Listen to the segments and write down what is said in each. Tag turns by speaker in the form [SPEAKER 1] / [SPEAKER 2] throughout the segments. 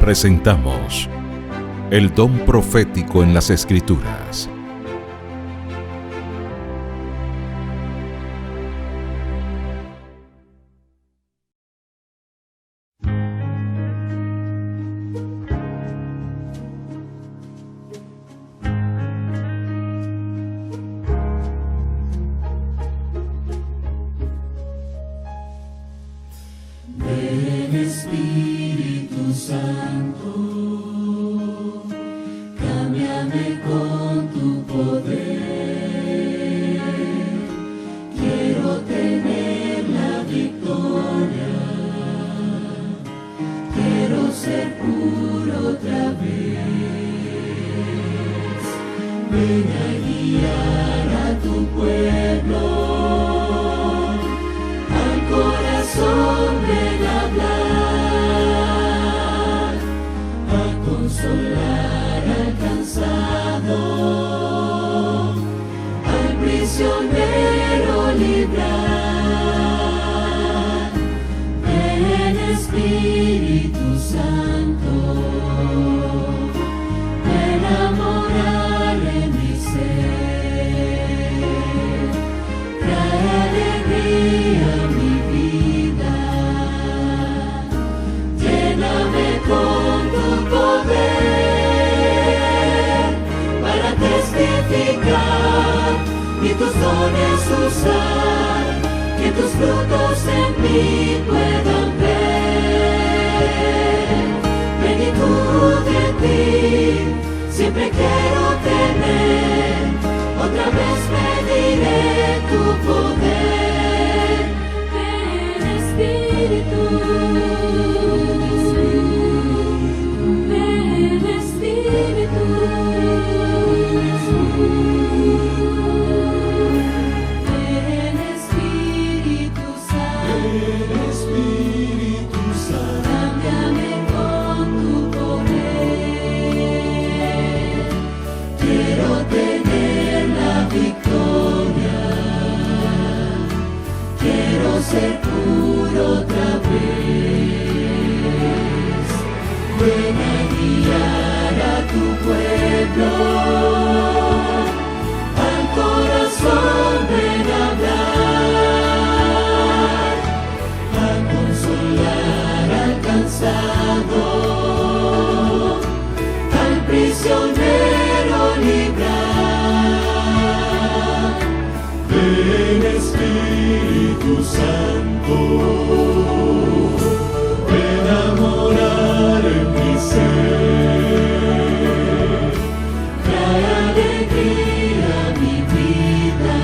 [SPEAKER 1] Presentamos el don profético en las Escrituras.
[SPEAKER 2] Ven Espíritu Santo, cámbiame con tu poder. Quiero tener la victoria, quiero ser puro otra vez. Ven a guiar a tu pueblo, al corazón ven a hablar, a consolar al cansado, al prisionero librar. Ven Espíritu Santo, ven a morar en mi ser, trae alegría a mi vida, lléname con tu poder para testificar y tus dones usar, que tus frutos en mí puedan ver. Plenitud de ti siempre quiero tener, otra vez pediré tu poder. Ven Espíritu, ven Espíritu, ven Espíritu Santo, cámbiame con tu poder. Quiero tener la victoria, quiero ser puro otra vez. Ven a guiar a tu pueblo, al corazón ven a hablar, a consolar al cansado, al prisionero librar. Ven Espíritu Santo, ven a morar en mi ser, trae alegría a mi vida,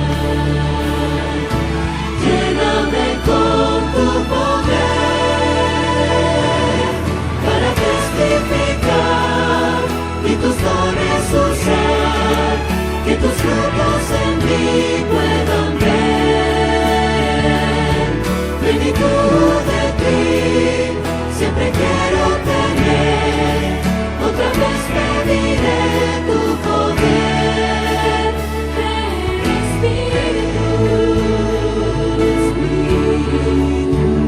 [SPEAKER 2] lléname con tu poder para testificar y tus dones usar, que tus frutos en mí puedan ver. Plenitud de ti siempre quiero tener, otra vez pediré tu poder. Ven Espíritu,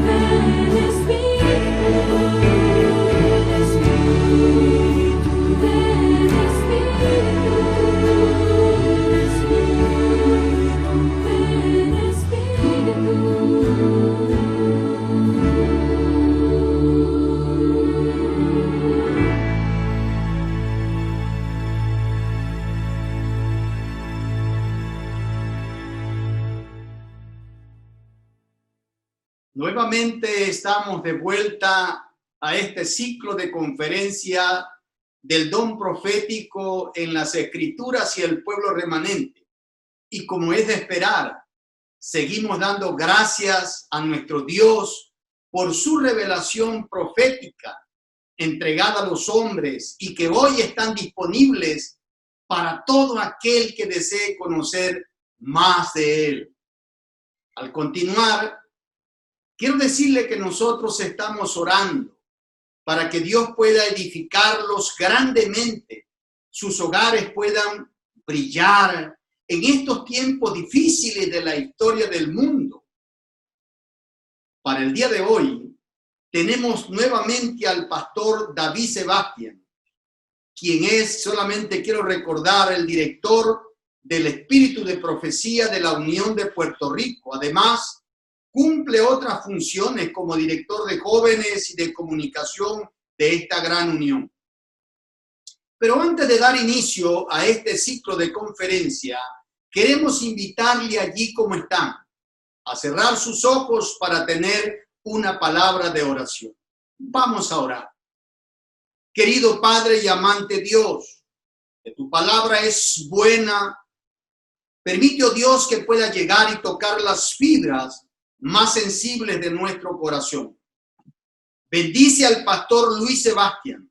[SPEAKER 2] ven Espíritu, ven Espíritu, ven Espíritu.
[SPEAKER 3] Nuevamente estamos de vuelta a este ciclo de conferencia del don profético en las Escrituras y el pueblo remanente. Y como es de esperar, seguimos dando gracias a nuestro Dios por su revelación profética entregada a los hombres y que hoy están disponibles para todo aquel que desee conocer más de Él. Al continuar, quiero decirle que nosotros estamos orando para que Dios pueda edificarlos grandemente, sus hogares puedan brillar en estos tiempos difíciles de la historia del mundo. Para el día de hoy, tenemos nuevamente al pastor David Sebastián, quien es, solamente quiero recordar, el director del Espíritu de Profecía de la Unión de Puerto Rico. Además, cumple otras funciones como director de jóvenes y de comunicación de esta gran unión. Pero antes de dar inicio a este ciclo de conferencia, queremos invitarle allí como están, a cerrar sus ojos para tener una palabra de oración. Vamos a orar. Querido Padre y amante Dios, que tu palabra es buena, permite, oh Dios, que pueda llegar y tocar las fibras más sensibles de nuestro corazón. Bendice al pastor Luis Sebastián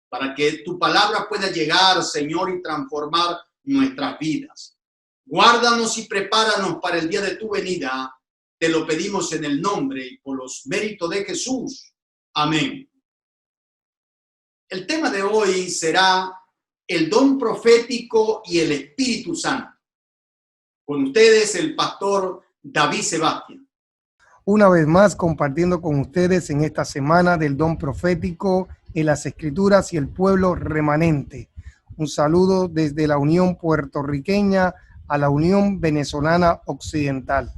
[SPEAKER 3] para que tu palabra pueda llegar, Señor, y transformar nuestras vidas. Guárdanos y prepáranos para el día de tu venida. Te lo pedimos en el nombre y por los méritos de Jesús. Amén. El tema de hoy será el don profético y el Espíritu Santo. Con ustedes el pastor David Sebastián.
[SPEAKER 4] Una vez más compartiendo con ustedes en esta semana del don profético en las Escrituras y el pueblo remanente. Un saludo desde la Unión Puertorriqueña a la Unión Venezolana Occidental.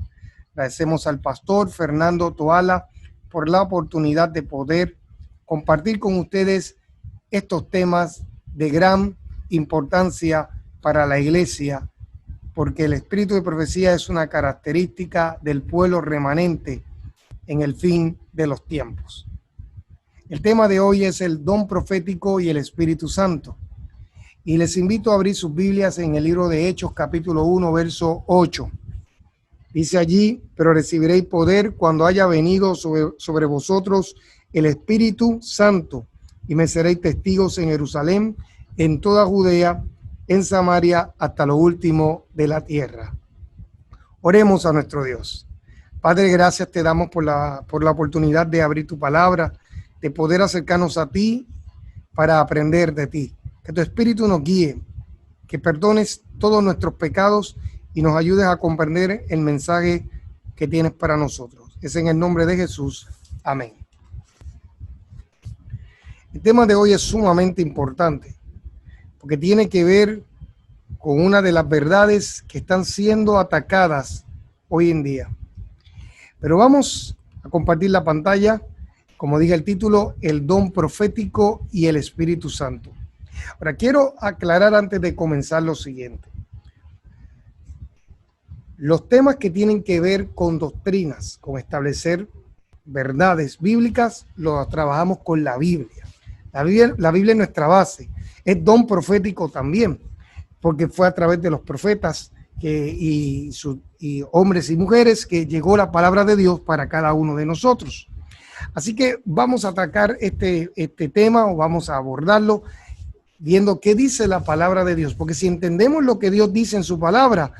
[SPEAKER 4] Agradecemos al pastor Fernando Toala por la oportunidad de poder compartir con ustedes estos temas de gran importancia para la iglesia, porque el espíritu de profecía es una característica del pueblo remanente en el fin de los tiempos. El tema de hoy es el don profético y el Espíritu Santo. Y les invito a abrir sus Biblias en el libro de Hechos, capítulo 1, verso 8. Dice allí: pero recibiréis poder cuando haya venido sobre vosotros el Espíritu Santo, y me seréis testigos en Jerusalén, en toda Judea, en Samaria, hasta lo último de la tierra. Oremos a nuestro Dios. Padre, gracias te damos por la oportunidad de abrir tu palabra, de poder acercarnos a ti para aprender de ti. Que tu Espíritu nos guíe, que perdones todos nuestros pecados y nos ayudes a comprender el mensaje que tienes para nosotros. Es en el nombre de Jesús. Amén. El tema de hoy es sumamente importante porque tiene que ver con una de las verdades que están siendo atacadas hoy en día. Pero vamos a compartir la pantalla, como dije el título, el don profético y el Espíritu Santo. Ahora quiero aclarar antes de comenzar lo siguiente. Los temas que tienen que ver con doctrinas, con establecer verdades bíblicas, los trabajamos con la Biblia. La Biblia es nuestra base. Es don profético también, porque fue a través de los profetas y hombres y mujeres que llegó la palabra de Dios para cada uno de nosotros. Así que vamos a atacar este tema, o vamos a abordarlo viendo qué dice la palabra de Dios, porque si entendemos lo que Dios dice en su palabra,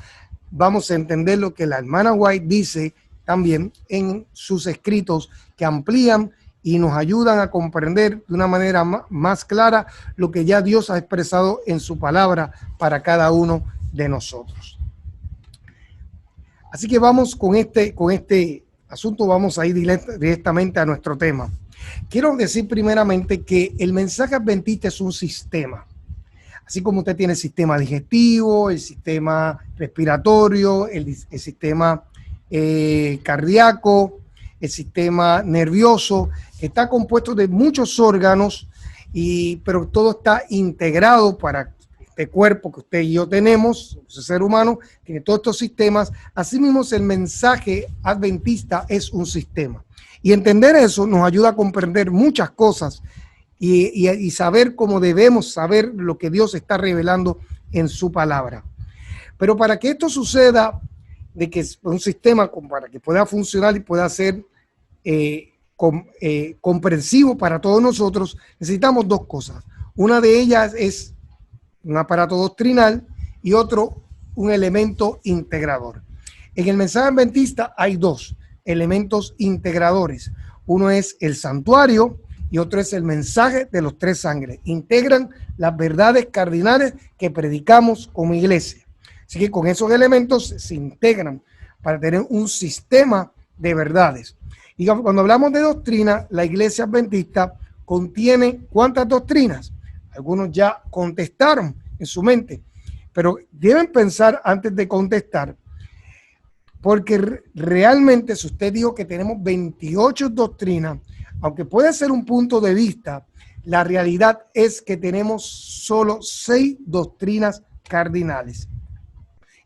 [SPEAKER 4] vamos a entender lo que la hermana White dice también en sus escritos, que amplían y nos ayudan a comprender de una manera más clara lo que ya Dios ha expresado en su palabra para cada uno de nosotros. Así que vamos con este asunto, vamos a ir directamente a nuestro tema. Quiero decir primeramente que el mensaje adventista es un sistema. Así como usted tiene el sistema digestivo, el sistema respiratorio, el sistema cardíaco, el sistema nervioso, que está compuesto de muchos órganos, pero todo está integrado para este cuerpo que usted y yo tenemos, ese ser humano, tiene todos estos sistemas. Asimismo, el mensaje adventista es un sistema. Y entender eso nos ayuda a comprender muchas cosas y saber cómo debemos saber lo que Dios está revelando en su palabra. Pero para que esto suceda, de que es un sistema para que pueda funcionar y pueda ser comprensivo para todos nosotros, necesitamos dos cosas. Una de ellas es un aparato doctrinal y otro, un elemento integrador. En el mensaje adventista hay dos elementos integradores. Uno es el santuario y otro es el mensaje de los tres ángeles. Integran las verdades cardinales que predicamos como iglesia. Así que con esos elementos se integran para tener un sistema de verdades. Y cuando hablamos de doctrina, la Iglesia Adventista contiene ¿cuántas doctrinas? Algunos ya contestaron en su mente, pero deben pensar antes de contestar, porque realmente si usted dijo que tenemos 28 doctrinas, aunque puede ser un punto de vista, la realidad es que tenemos solo 6 doctrinas cardinales.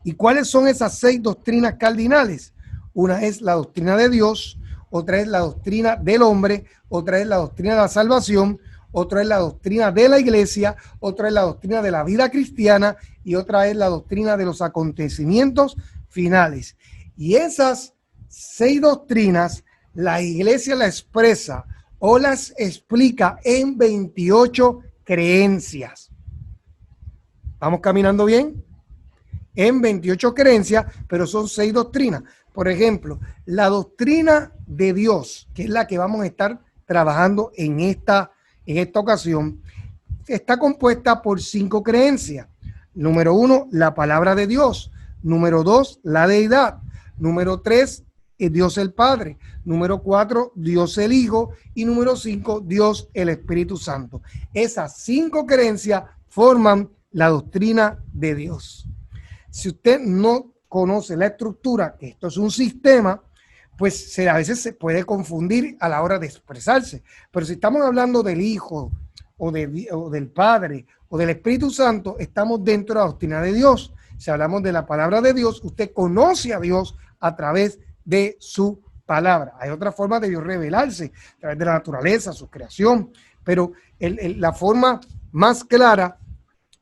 [SPEAKER 4] ¿Y cuáles son esas 6 doctrinas cardinales? Una es la doctrina de Dios, otra es la doctrina del hombre, otra es la doctrina de la salvación, otra es la doctrina de la iglesia, otra es la doctrina de la vida cristiana y otra es la doctrina de los acontecimientos finales. Y esas 6 doctrinas la iglesia las expresa o las explica en 28 creencias. ¿Vamos caminando bien? En 28 creencias, pero son 6 doctrinas. Por ejemplo, la doctrina de Dios, que es la que vamos a estar trabajando en esta ocasión, está compuesta por 5 creencias. Número 1, la palabra de Dios. Número 2, la deidad. Número 3, Dios el Padre. Número 4, Dios el Hijo. Y número 5, Dios el Espíritu Santo. Esas 5 creencias forman la doctrina de Dios. Si usted no conoce la estructura, que esto es un sistema, pues a veces se puede confundir a la hora de expresarse. Pero si estamos hablando del Hijo o del Padre o del Espíritu Santo, estamos dentro de la doctrina de Dios. Si hablamos de la palabra de Dios, usted conoce a Dios a través de su palabra. Hay otra forma de Dios revelarse, a través de la naturaleza, su creación, pero la forma más clara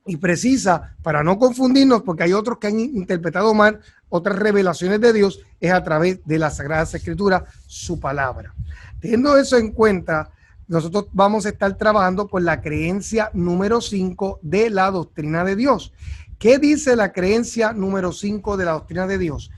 [SPEAKER 4] y precisa, para no confundirnos, porque hay otros que han interpretado mal otras revelaciones de Dios, es a través de las Sagradas Escrituras, su palabra. Teniendo eso en cuenta, nosotros vamos a estar trabajando por la creencia número 5 de la doctrina de Dios. ¿Qué dice la creencia número 5 de la doctrina de Dios?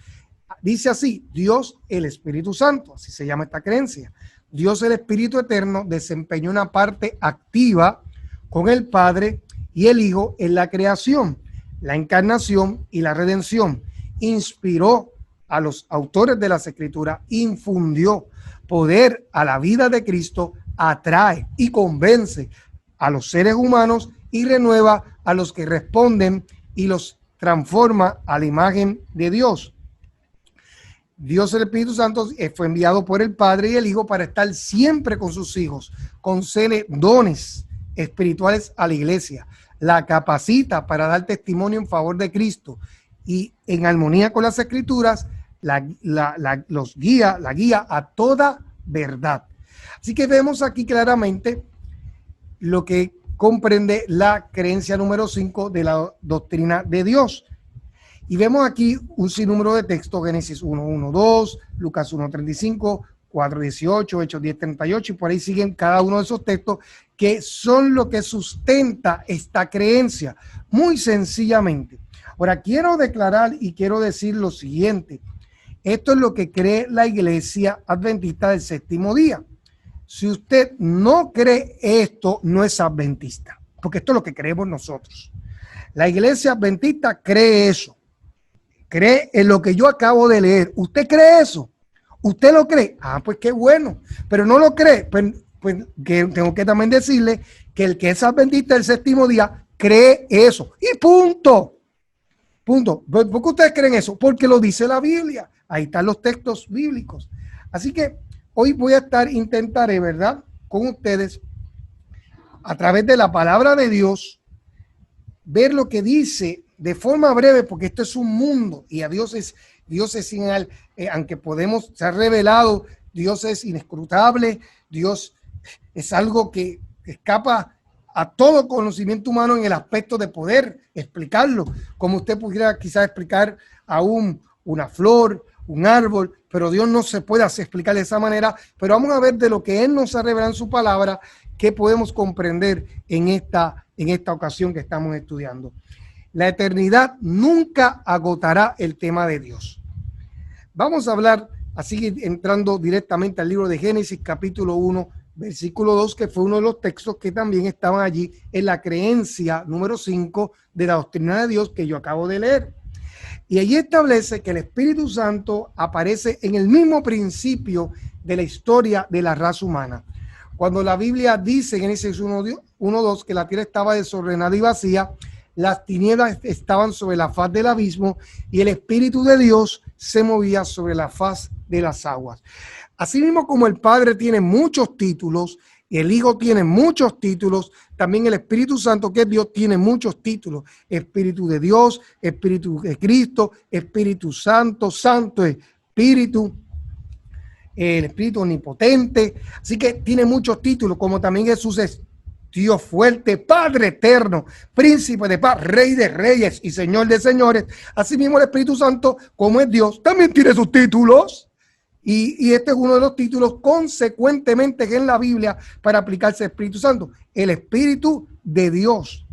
[SPEAKER 4] Dice así: Dios el Espíritu Santo, así se llama esta creencia. Dios el Espíritu Eterno desempeñó una parte activa con el Padre y el Hijo en la creación, la encarnación y la redención. Inspiró a los autores de las Escrituras, infundió poder a la vida de Cristo, atrae y convence a los seres humanos y renueva a los que responden y los transforma a la imagen de Dios. Dios el Espíritu Santo fue enviado por el Padre y el Hijo para estar siempre con sus hijos, concede dones espirituales a la iglesia, la capacita para dar testimonio en favor de Cristo y en armonía con las Escrituras la guía a toda verdad. Así que vemos aquí claramente lo que comprende la creencia número 5 de la doctrina de Dios. Y vemos aquí un sinnúmero de textos: Génesis 1:1-2, Lucas 1:35, 4:18, Hechos 10:38, y por ahí siguen cada uno de esos textos que son lo que sustenta esta creencia, muy sencillamente. Ahora, quiero declarar y quiero decir lo siguiente: esto es lo que cree la Iglesia Adventista del Séptimo Día. Si usted no cree esto, no es adventista, porque esto es lo que creemos nosotros. La Iglesia Adventista cree eso, cree en lo que yo acabo de leer. ¿Usted cree eso? ¿Usted lo cree? Ah, pues qué bueno. Pero no lo cree, pues que tengo que también decirle que el que es adventista del séptimo día cree eso. Y punto. Punto. ¿Por qué ustedes creen eso? Porque lo dice la Biblia. Ahí están los textos bíblicos. Así que hoy intentaré, ¿verdad?, con ustedes, a través de la palabra de Dios, ver lo que dice de forma breve, porque esto es un mundo y a Dios es aunque se ha revelado, Dios es inescrutable, Dios es algo que escapa a todo conocimiento humano en el aspecto de poder explicarlo, como usted pudiera quizás explicar a una flor, un árbol, pero Dios no se puede explicar de esa manera. Pero vamos a ver de lo que Él nos ha revelado en su palabra, qué podemos comprender en esta ocasión que estamos estudiando. La eternidad nunca agotará el tema de Dios. Vamos a hablar, así entrando directamente al libro de Génesis, capítulo 1, versículo 2, que fue uno de los textos que también estaban allí en la creencia número 5 de la doctrina de Dios que yo acabo de leer. Y allí establece que el Espíritu Santo aparece en el mismo principio de la historia de la raza humana. Cuando la Biblia dice en Génesis 1:2 que la tierra estaba desordenada y vacía, las tinieblas estaban sobre la faz del abismo y el Espíritu de Dios se movía sobre la faz de las aguas. Asimismo, como el Padre tiene muchos títulos, el Hijo tiene muchos títulos, también el Espíritu Santo, que es Dios, tiene muchos títulos. Espíritu de Dios, Espíritu de Cristo, Espíritu Santo, Santo Espíritu, el Espíritu Omnipotente. Así que tiene muchos títulos, como también Jesús es Dios fuerte, Padre eterno, Príncipe de paz, Rey de reyes y Señor de señores. Asimismo, el Espíritu Santo, como es Dios, también tiene sus títulos. Y este es uno de los títulos consecuentemente que en la Biblia para aplicarse al Espíritu Santo, el Espíritu de Dios.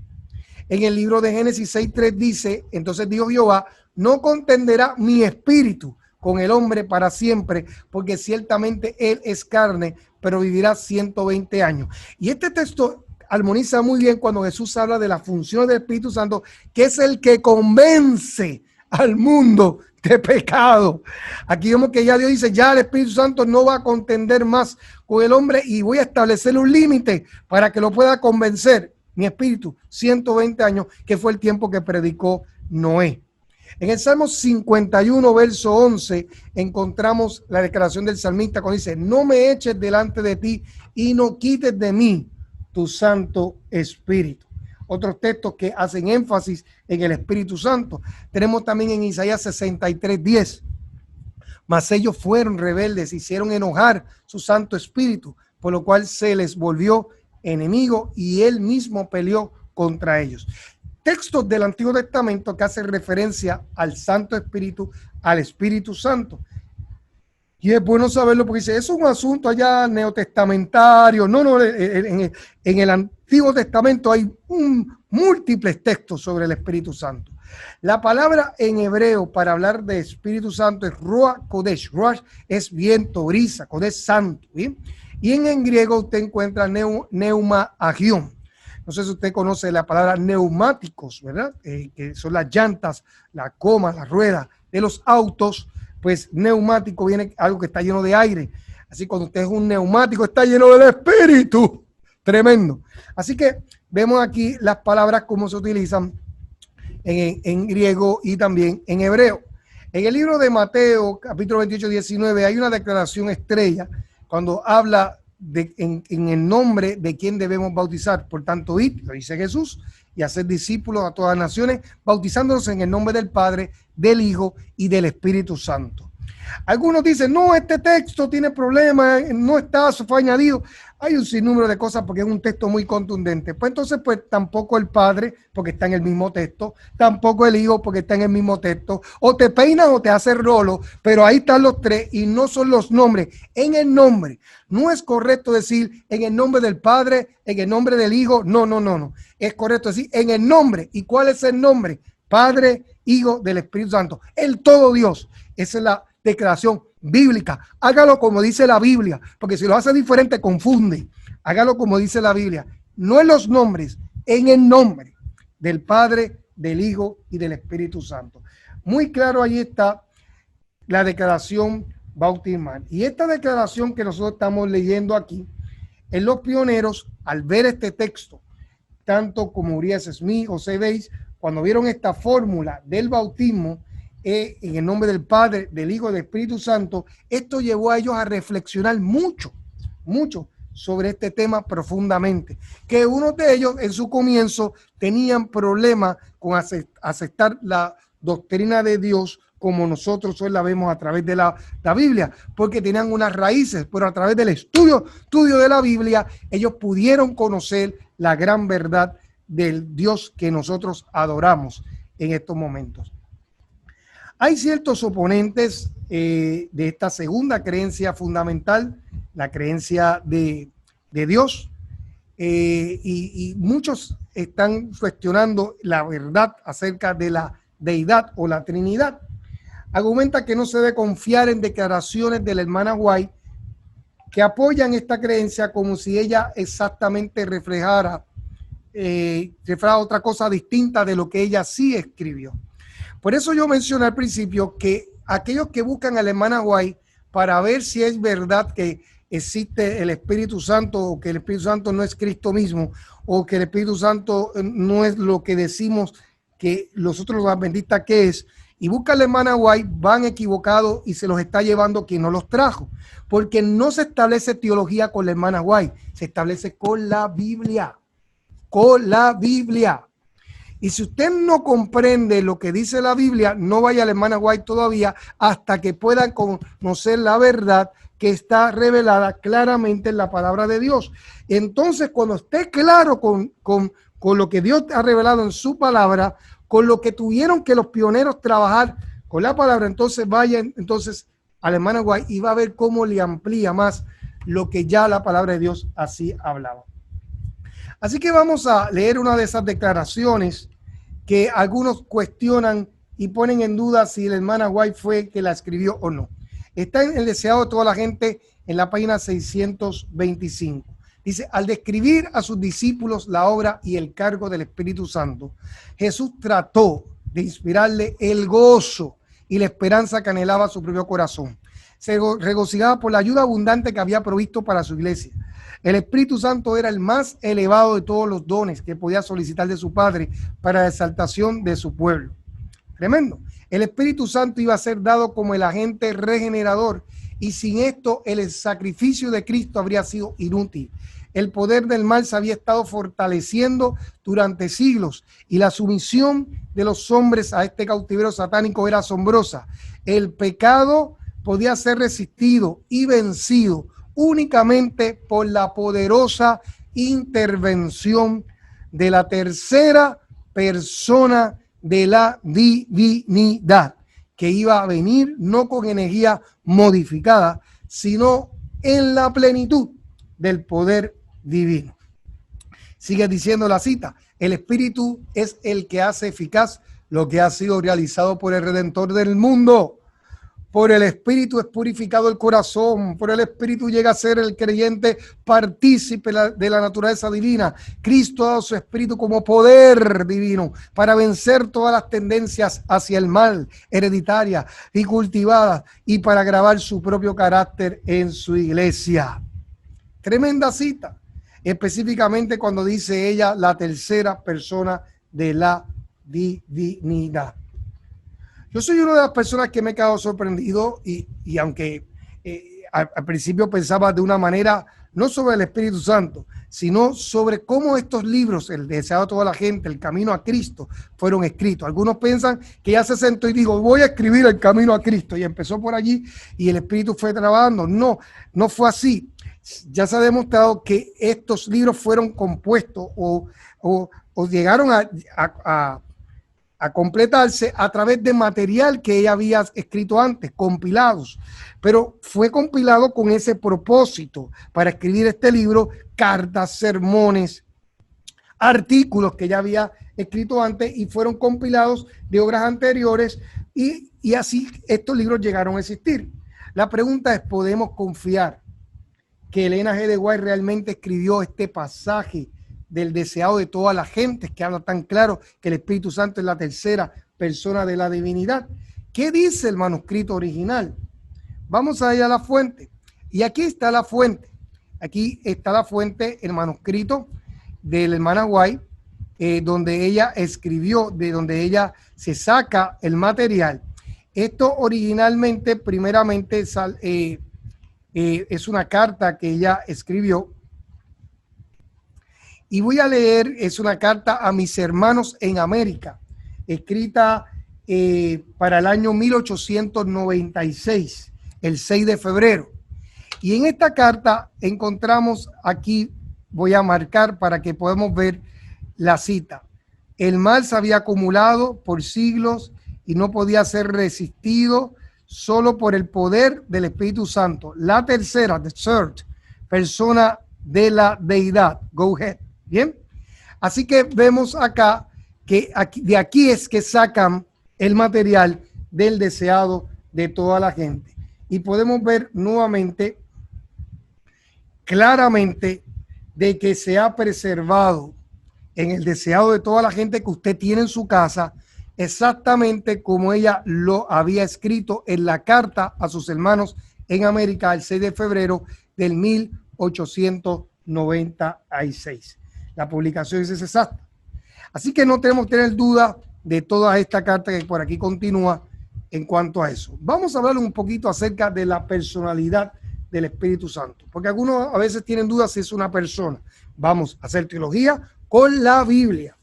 [SPEAKER 4] En el libro de Génesis 6:3 dice, entonces dijo Jehová, no contenderá mi espíritu con el hombre para siempre, porque ciertamente él es carne, pero vivirá 120 años. Y este texto armoniza muy bien cuando Jesús habla de la función del Espíritu Santo, que es el que convence al mundo de pecado. Aquí vemos que ya Dios dice, ya el Espíritu Santo no va a contender más con el hombre y voy a establecerle un límite para que lo pueda convencer. Mi espíritu, 120 años, que fue el tiempo que predicó Noé. En el Salmo 51, verso 11, encontramos la declaración del salmista cuando dice, no me eches delante de ti y no quites de mí tu Santo Espíritu. Otros textos que hacen énfasis en el Espíritu Santo. Tenemos también en Isaías 63:10. Mas ellos fueron rebeldes, hicieron enojar su Santo Espíritu, por lo cual se les volvió enemigo y él mismo peleó contra ellos. Textos del Antiguo Testamento que hacen referencia al Santo Espíritu, al Espíritu Santo. Y es bueno saberlo porque dice, es un asunto allá neotestamentario. No, en el Antiguo Testamento hay múltiples textos sobre el Espíritu Santo. La palabra en hebreo para hablar de Espíritu Santo es Ruach Kodesh. Ruach es viento, brisa, Kodesh santo. ¿Bien? Y en griego usted encuentra neuma agión. No sé si usted conoce la palabra neumáticos, ¿verdad? Que son las llantas, la goma, la rueda de los autos. Pues neumático viene algo que está lleno de aire. Así cuando usted es un neumático, está lleno del Espíritu. Tremendo. Así que vemos aquí las palabras como se utilizan en griego y también en hebreo. En el libro de Mateo, capítulo 28, 19, hay una declaración estrella cuando habla en el nombre de quien debemos bautizar. Por tanto, id, lo dice Jesús, y hacer discípulos a todas las naciones, bautizándolos en el nombre del Padre, del Hijo y del Espíritu Santo. Algunos dicen, no, este texto tiene problemas, no está, eso fue añadido. Hay un sinnúmero de cosas porque es un texto muy contundente. Pues entonces, pues tampoco el Padre, porque está en el mismo texto, tampoco el Hijo, porque está en el mismo texto. O te peinan o te haces rolo, pero ahí están los tres y no son los nombres. En el nombre. No es correcto decir en el nombre del Padre, en el nombre del Hijo. No. Es correcto decir en el nombre. ¿Y cuál es el nombre? Padre, Hijo, del Espíritu Santo. El todo Dios. Esa es la declaración bíblica. Hágalo como dice la Biblia, porque si lo hace diferente confunde. Hágalo como dice la Biblia, no en los nombres, en el nombre del Padre, del Hijo y del Espíritu Santo. Muy claro, ahí está la declaración bautismal. Y esta declaración que nosotros estamos leyendo aquí, en los pioneros, al ver este texto, tanto como Urias Smith o Sebeis, cuando vieron esta fórmula del bautismo, en el nombre del Padre, del Hijo y del Espíritu Santo, esto llevó a ellos a reflexionar mucho sobre este tema profundamente, que unos de ellos en su comienzo tenían problemas con aceptar la doctrina de Dios como nosotros hoy la vemos a través de la Biblia, porque tenían unas raíces, pero a través del estudio de la Biblia, ellos pudieron conocer la gran verdad del Dios que nosotros adoramos en estos momentos. Hay ciertos oponentes de esta segunda creencia fundamental, la creencia de Dios, y muchos están cuestionando la verdad acerca de la deidad o la Trinidad. Argumenta que no se debe confiar en declaraciones de la hermana White que apoyan esta creencia como si ella exactamente reflejara otra cosa distinta de lo que ella sí escribió. Por eso yo mencioné al principio que aquellos que buscan a la hermana White para ver si es verdad que existe el Espíritu Santo o que el Espíritu Santo no es Cristo mismo o que el Espíritu Santo no es lo que decimos que nosotros los adventistas que es, y buscan a la hermana White, van equivocados y se los está llevando quien no los trajo, porque no se establece teología con la hermana White, se establece con la Biblia, con la Biblia. Y si usted no comprende lo que dice la Biblia, no vaya a la hermana White todavía hasta que puedan conocer la verdad que está revelada claramente en la palabra de Dios. Entonces, cuando esté claro con lo que Dios ha revelado en su palabra, con lo que tuvieron que los pioneros trabajar con la palabra, entonces vayan entonces a la hermana White y va a ver cómo le amplía más lo que ya la palabra de Dios así hablaba. Así que vamos a leer una de esas declaraciones que algunos cuestionan y ponen en duda si la hermana White fue que la escribió o no. Está en el deseado de toda la gente en la página 625. Dice, al describir a sus discípulos la obra y el cargo del Espíritu Santo, Jesús trató de inspirarle el gozo y la esperanza que anhelaba su propio corazón. Se regocijaba por la ayuda abundante que había provisto para su iglesia. El Espíritu Santo era el más elevado de todos los dones que podía solicitar de su Padre para la exaltación de su pueblo. Tremendo. El Espíritu Santo iba a ser dado como el agente regenerador y sin esto el sacrificio de Cristo habría sido inútil. El poder del mal se había estado fortaleciendo durante siglos y la sumisión de los hombres a este cautiverio satánico era asombrosa. El pecado podía ser resistido y vencido únicamente por la poderosa intervención de la tercera persona de la divinidad, que iba a venir no con energía modificada, sino en la plenitud del poder divino. Sigue diciendo la cita, el Espíritu es el que hace eficaz lo que ha sido realizado por el Redentor del mundo. Por el Espíritu es purificado el corazón, por el Espíritu llega a ser el creyente partícipe de la naturaleza divina. Cristo ha dado su Espíritu como poder divino para vencer todas las tendencias hacia el mal, hereditarias y cultivadas, y para grabar su propio carácter en su iglesia. Tremenda cita, específicamente cuando dice ella la tercera persona de la divinidad. Yo soy una de las personas que me he quedado sorprendido y aunque al principio pensaba de una manera, no sobre el Espíritu Santo, sino sobre cómo estos libros, el deseado de toda la gente, el camino a Cristo, fueron escritos. Algunos piensan que ya se sentó y dijo, voy a escribir el camino a Cristo, y empezó por allí y el Espíritu fue trabajando. No, no fue así. Ya se ha demostrado que estos libros fueron compuestos o llegaron a completarse a través de material que ella había escrito antes, compilados, pero fue compilado con ese propósito para escribir este libro, cartas, sermones, artículos que ella había escrito antes y fueron compilados de obras anteriores y así estos libros llegaron a existir. La pregunta es, ¿podemos confiar que Elena G. de White realmente escribió este pasaje del deseado de toda la gente, que habla tan claro que el Espíritu Santo es la tercera persona de la divinidad? ¿Qué dice el manuscrito original? Vamos a ir a la fuente. Y aquí está la fuente. Aquí está la fuente, el manuscrito de la hermana White, donde ella escribió, de donde ella se saca el material. Esto originalmente, primeramente, es una carta que ella escribió. Y voy a leer, es una carta a mis hermanos en América, escrita para el año 1896, el 6 de febrero. Y en esta carta encontramos aquí, voy a marcar para que podamos ver la cita. El mal se había acumulado por siglos y no podía ser resistido solo por el poder del Espíritu Santo. La tercera, the third, persona de la deidad. Go ahead. Bien, así que vemos acá que de aquí es que sacan el material del deseado de toda la gente. Y podemos ver nuevamente, claramente, de que se ha preservado en el deseado de toda la gente que usted tiene en su casa, exactamente como ella lo había escrito en la carta a sus hermanos en América el 6 de febrero del 1896. La publicación es exacta. Así que no tenemos que tener duda de toda esta carta que por aquí continúa en cuanto a eso. Vamos a hablar un poquito acerca de la personalidad del Espíritu Santo, porque algunos a veces tienen dudas si es una persona. Vamos a hacer teología con la Biblia.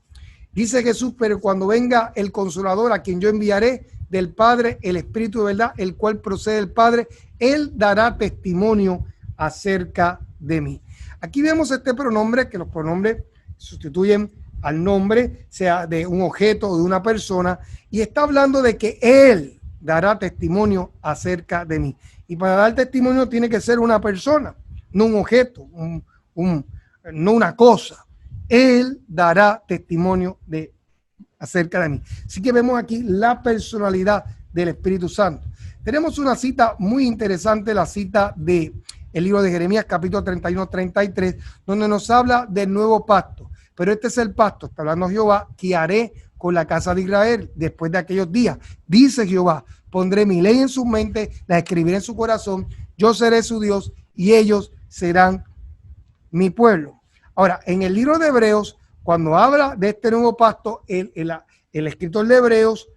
[SPEAKER 4] Dice Jesús, pero cuando venga el Consolador, a quien yo enviaré del Padre, el Espíritu de verdad, el cual procede del Padre, él dará testimonio acerca de mí. Aquí vemos este pronombre, que los pronombres sustituyen al nombre, sea de un objeto o de una persona, y está hablando de que él dará testimonio acerca de mí. Y para dar testimonio tiene que ser una persona, no un objeto, no una cosa. Él dará testimonio acerca de mí. Así que vemos aquí la personalidad del Espíritu Santo. Tenemos una cita muy interesante, la cita de el libro de Jeremías, capítulo 31-33, donde nos habla del nuevo pacto. Pero este es el pacto, está hablando Jehová, que haré con la casa de Israel después de aquellos días. Dice Jehová, pondré mi ley en su mente, la escribiré en su corazón, yo seré su Dios y ellos serán mi pueblo. Ahora, en el libro de Hebreos, cuando habla de este nuevo pacto, el escritor de Hebreos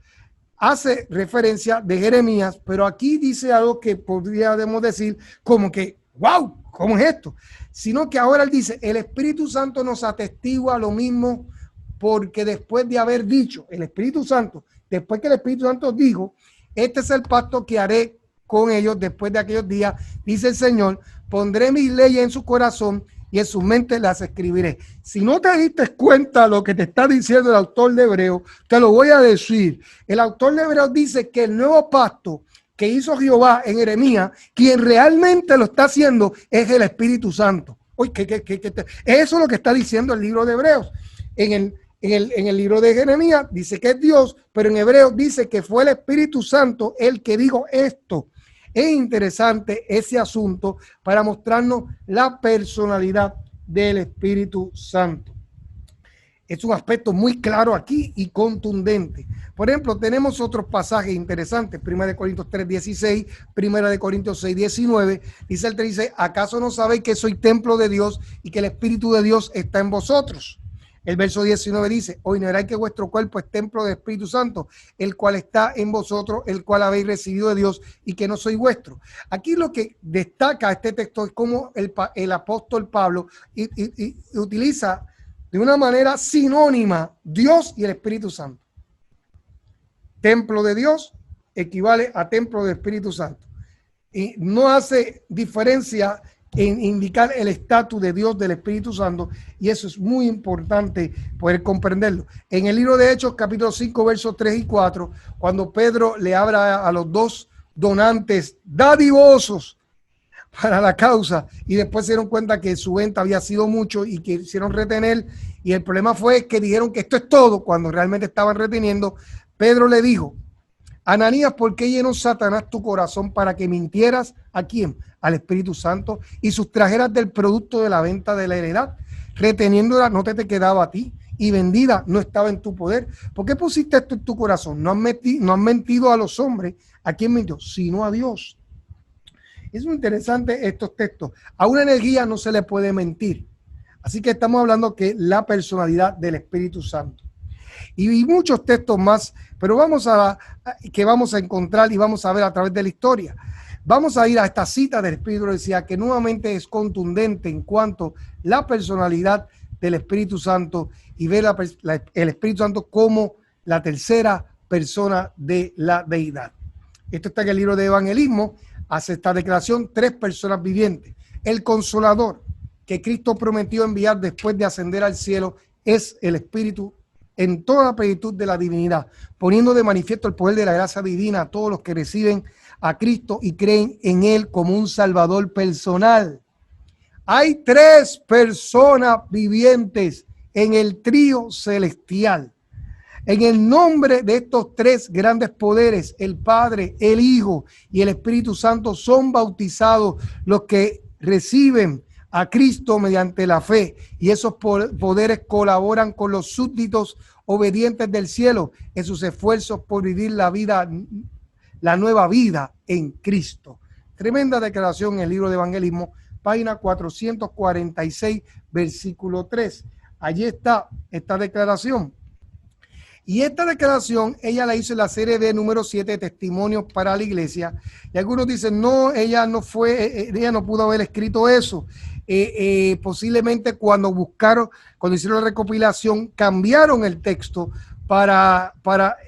[SPEAKER 4] hace referencia de Jeremías, pero aquí dice algo que podríamos decir como que, wow, ¿cómo es esto? Sino que ahora él dice, el Espíritu Santo nos atestigua lo mismo, porque después de haber dicho, el Espíritu Santo, después que el Espíritu Santo dijo, este es el pacto que haré con ellos después de aquellos días, dice el Señor, pondré mis leyes en su corazón y en su mente las escribiré. Si no te diste cuenta lo que te está diciendo el autor de Hebreos, te lo voy a decir. El autor de Hebreos dice que el nuevo pacto que hizo Jehová en Jeremías, quien realmente lo está haciendo es el Espíritu Santo. Oye, eso es lo que está diciendo el libro de Hebreos. En el libro de Jeremías dice que es Dios, pero en Hebreos dice que fue el Espíritu Santo el que dijo esto. Es interesante ese asunto para mostrarnos la personalidad del Espíritu Santo. Es un aspecto muy claro aquí y contundente. Por ejemplo, tenemos otros pasajes interesantes. 1 Corintios 3:16, 1 Corintios 6:19. Dice el 3, ¿acaso no sabéis que soy templo de Dios y que el Espíritu de Dios está en vosotros? El verso 19 dice, o ignoráis que vuestro cuerpo es templo del Espíritu Santo, el cual está en vosotros, el cual habéis recibido de Dios y que no soy vuestro. Aquí lo que destaca este texto es cómo el apóstol Pablo y utiliza de una manera sinónima Dios y el Espíritu Santo. Templo de Dios equivale a templo del Espíritu Santo. Y no hace diferencia en indicar el estatus de Dios, del Espíritu Santo, y eso es muy importante poder comprenderlo. En el libro de Hechos, capítulo 5, versos 3 y 4, cuando Pedro le habla a los dos donantes dadivosos para la causa, y después se dieron cuenta que su venta había sido mucho y que hicieron retener, y el problema fue que dijeron que esto es todo, cuando realmente estaban reteniendo. Pedro le dijo, Ananías, ¿por qué llenó Satanás tu corazón para que mintieras? ¿A quién? Al Espíritu Santo, y sustrajeras del producto de la venta de la heredad, reteniéndola no te quedaba a ti, y vendida no estaba en tu poder. ¿Por qué pusiste esto en tu corazón? No has mentido a los hombres. ¿A quién mintió? Sino a Dios. Es muy interesante estos textos. A una energía no se le puede mentir. Así que estamos hablando que la personalidad del Espíritu Santo. Y muchos textos más, pero vamos a encontrar y vamos a ver a través de la historia. Vamos a ir a esta cita del Espíritu, decía, que nuevamente es contundente en cuanto a la personalidad del Espíritu Santo y ver el Espíritu Santo como la tercera persona de la deidad. Esto está en el libro de Evangelismo, hace esta declaración, 3 personas vivientes. El Consolador que Cristo prometió enviar después de ascender al cielo es el Espíritu en toda la plenitud de la divinidad, poniendo de manifiesto el poder de la gracia divina a todos los que reciben a Cristo y creen en Él como un Salvador personal. Hay 3 personas vivientes en el trío celestial. En el nombre de estos 3 grandes poderes, el Padre, el Hijo y el Espíritu Santo, son bautizados los que reciben a Cristo mediante la fe, y esos poderes colaboran con los súbditos obedientes del cielo en sus esfuerzos por vivir la nueva vida en Cristo. Tremenda declaración en el libro de Evangelismo, página 446, versículo 3. Allí está esta declaración. Y esta declaración ella la hizo en la serie de número 7, Testimonios para la Iglesia. Y algunos dicen, no, ella no pudo haber escrito eso. Posiblemente cuando hicieron la recopilación, cambiaron el texto para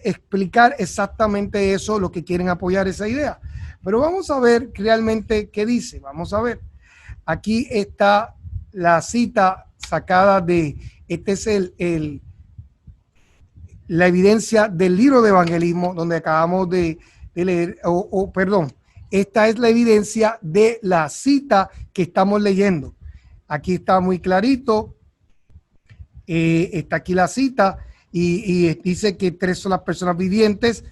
[SPEAKER 4] explicar exactamente eso, lo que quieren apoyar esa idea. Pero vamos a ver realmente qué dice. Vamos a ver. Aquí está la cita sacada de, este es la evidencia del libro de Evangelismo, donde acabamos de leer, esta es la evidencia de la cita que estamos leyendo. Aquí está muy clarito, está aquí la cita, y dice que 3 son las personas vivientes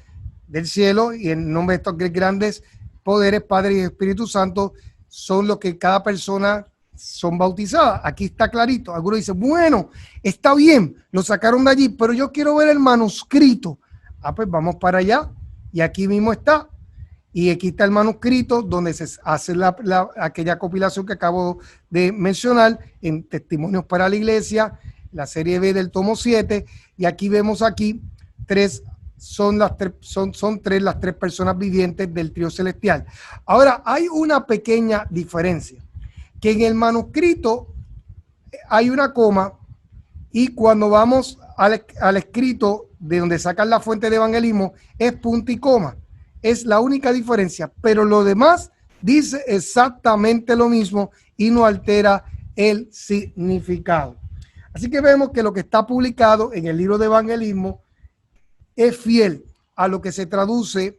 [SPEAKER 4] del cielo, y en nombre de estos grandes poderes, Padre y Espíritu Santo, son los que cada persona son bautizadas. Aquí está clarito. Algunos dicen, bueno, está bien, lo sacaron de allí, pero yo quiero ver el manuscrito. Pues vamos para allá, y aquí mismo está. Y aquí está el manuscrito donde se hace aquella compilación que acabo de mencionar en Testimonios para la Iglesia, la serie B del tomo 7, y aquí vemos aquí 3, son 3 las 3 personas vivientes del trío celestial. Ahora, hay una pequeña diferencia, que en el manuscrito hay una coma, y cuando vamos al escrito de donde sacan la fuente de evangelismo, es punto y coma. Es la única diferencia, pero lo demás dice exactamente lo mismo y no altera el significado. Así que vemos que lo que está publicado en el libro de Evangelismo es fiel a lo que se traduce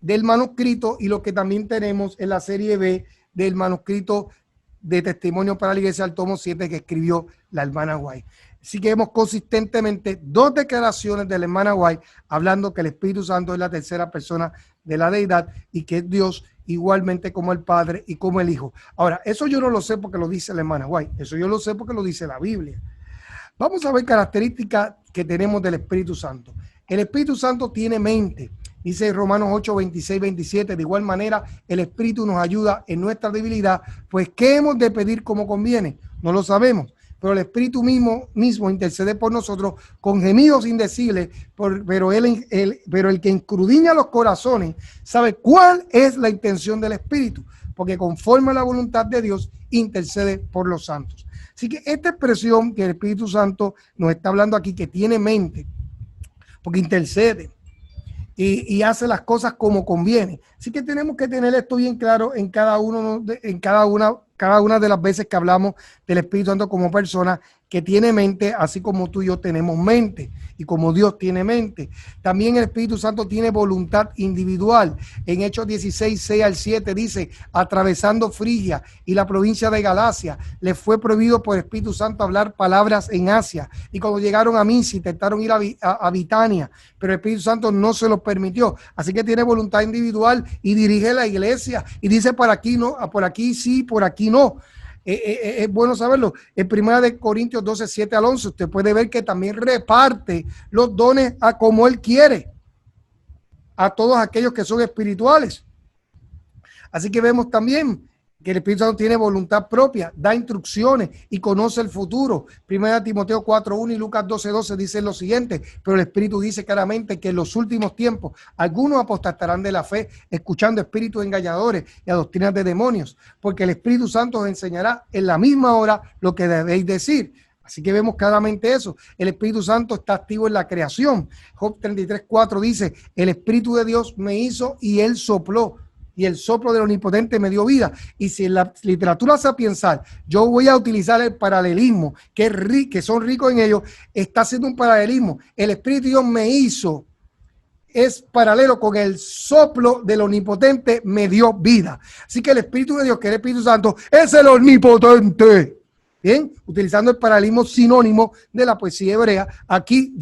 [SPEAKER 4] del manuscrito y lo que también tenemos en la serie B del manuscrito de Testimonio para la Iglesia, al tomo 7, que escribió la hermana White. Así que vemos consistentemente 2 declaraciones de la hermana White hablando que el Espíritu Santo es la tercera persona de la deidad y que es Dios igualmente como el Padre y como el Hijo. Ahora, eso yo no lo sé porque lo dice la hermana White, eso yo lo sé porque lo dice la Biblia. Vamos a ver características que tenemos del Espíritu Santo. El Espíritu Santo tiene mente. Dice Romanos 8, 26, 27, de igual manera el Espíritu nos ayuda en nuestra debilidad, pues ¿qué hemos de pedir como conviene? No lo sabemos, pero el Espíritu mismo intercede por nosotros con gemidos indecibles, pero el que escudriña los corazones sabe cuál es la intención del Espíritu, porque conforme a la voluntad de Dios intercede por los santos. Así que esta expresión que el Espíritu Santo nos está hablando aquí, que tiene mente, porque intercede y hace las cosas como conviene. Así que tenemos que tener esto bien claro en cada una de las veces que hablamos del Espíritu Santo como persona que tiene mente, así como tú y yo tenemos mente y como Dios tiene mente. También el Espíritu Santo tiene voluntad individual. En Hechos 16, 6 al 7 dice, atravesando Frigia y la provincia de Galacia, les fue prohibido por el Espíritu Santo hablar palabras en Asia. Y cuando llegaron a Misia, intentaron ir a Bitania, pero el Espíritu Santo no se los permitió. Así que tiene voluntad individual y dirige la iglesia y dice por aquí no, por aquí sí, por aquí no. Es bueno saberlo. En 1 Corintios 12, 7 al 11, usted puede ver que también reparte los dones a como Él quiere, a todos aquellos que son espirituales. Así que vemos también que el Espíritu Santo tiene voluntad propia, da instrucciones y conoce el futuro. 1 Timoteo 4:1 y Lucas 12:12 dicen lo siguiente, pero el Espíritu dice claramente que en los últimos tiempos algunos apostatarán de la fe, escuchando espíritus engañadores y a doctrinas de demonios, porque el Espíritu Santo os enseñará en la misma hora lo que debéis decir. Así que vemos claramente eso. El Espíritu Santo está activo en la creación. Job 33:4 dice, el Espíritu de Dios me hizo y Él sopló. Y el soplo del Omnipotente me dio vida. Y si en la literatura sapiensal yo voy a utilizar el paralelismo, que son ricos en ello, está haciendo un paralelismo. El Espíritu de Dios me hizo, es paralelo con el soplo del Omnipotente me dio vida. Así que el Espíritu de Dios, que es el Espíritu Santo, es el Omnipotente. Bien, utilizando el paralelismo sinónimo de la poesía hebrea, aquí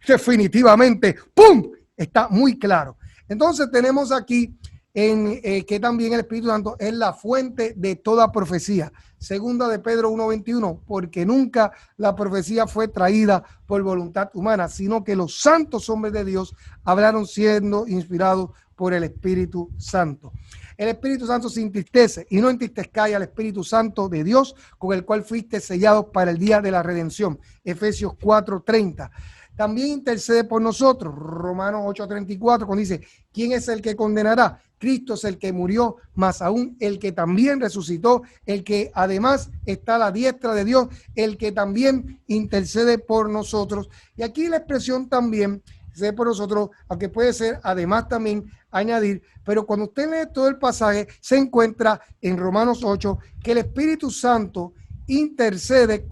[SPEAKER 4] definitivamente, ¡pum!, está muy claro. Entonces tenemos aquí que también el Espíritu Santo es la fuente de toda profecía. Segunda de Pedro 1:21, porque nunca la profecía fue traída por voluntad humana, sino que los santos hombres de Dios hablaron siendo inspirados por el Espíritu Santo. El Espíritu Santo se entristece y no entristezcáis al Espíritu Santo de Dios, con el cual fuiste sellados para el día de la redención. Efesios 4:30. También intercede por nosotros. Romanos 8:34, cuando dice, ¿quién es el que condenará? Cristo es el que murió, más aún el que también resucitó, el que además está a la diestra de Dios, el que también intercede por nosotros. Y aquí la expresión también, intercede por nosotros, aunque puede ser además también añadir, pero cuando usted lee todo el pasaje, se encuentra en Romanos 8 que el Espíritu Santo intercede